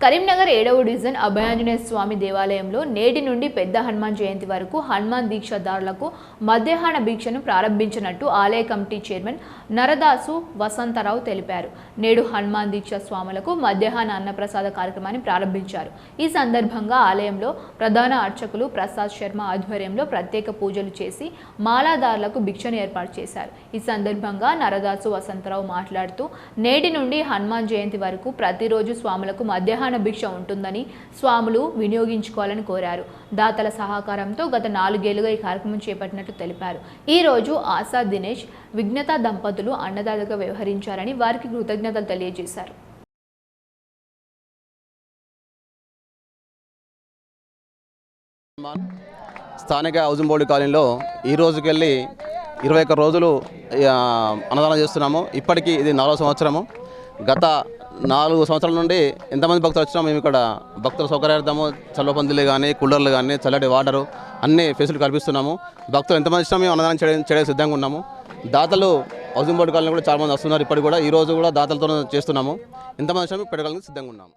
కరీంనగర్ 7వ డివిజన్ అభయాంజనేయ స్వామి దేవాలయంలో నేటి నుండి పెద్ద హనుమాన్ జయంతి వరకు హనుమాన్ దీక్షదారులకు మధ్యాహ్న భిక్షను ప్రారంభించినట్టు ఆలయ కమిటీ చైర్మన్ నరదాసు వసంతరావు తెలిపారు. నేడు హనుమాన్ దీక్ష స్వాములకు మధ్యాహ్న అన్నప్రసాద కార్యక్రమాన్ని ప్రారంభించారు. ఈ సందర్భంగా ఆలయంలో ప్రధాన అర్చకులు ప్రసాద్ శర్మ ఆధ్వర్యంలో ప్రత్యేక పూజలు చేసి మాలాదారులకు భిక్షను ఏర్పాటు చేశారు. ఈ సందర్భంగా నరదాసు వసంతరావు మాట్లాడుతూ నేటి నుండి హనుమాన్ జయంతి వరకు ప్రతిరోజు స్వాములకు మధ్యాహ్న భిక్ష ఉంటుందని స్వాములు వినియోగించుకోవాలని కోరారు. దాతల సహకారంతో గత 4 ఏళ్లుగా ఈ కార్యక్రమం చేపట్టినట్లు తెలిపారు. ఈ రోజు ఆశా దినేష్ విజ్ఞత దంపతులు అన్నదాతగా వ్యవహరించారని వారికి కృతజ్ఞతలు తెలియజేశారు. స్థానిక హౌసింగ్ బోర్డు కాలనీలో ఈ రోజుకెళ్ళి 21 రోజులు అన్నదానం చేస్తున్నాము. ఇప్పటికీ ఇది 4వ సంవత్సరము. గత 4 సంవత్సరాల నుండి ఎంతమంది భక్తులు వచ్చినా మేము ఇక్కడ భక్తుల సౌకర్యార్థము చల్ల పందిలు కానీ కూలర్లు కానీ చల్లటి వాటరు అన్ని ఫెసిలిటీ కల్పిస్తున్నాము. భక్తులు ఎంతమంది వచ్చినా మేము అన్నదానం చేయడానికి సిద్ధంగా ఉన్నాము. దాతలు హౌసింగ్ బోర్డు కాలనీ కూడా చాలామంది వస్తున్నారు. ఇప్పటికి కూడా ఈరోజు కూడా దాతలతో చేస్తున్నాము. ఎంతమంది వచ్చినా పెట్టగలిగి సిద్ధంగా ఉన్నాము.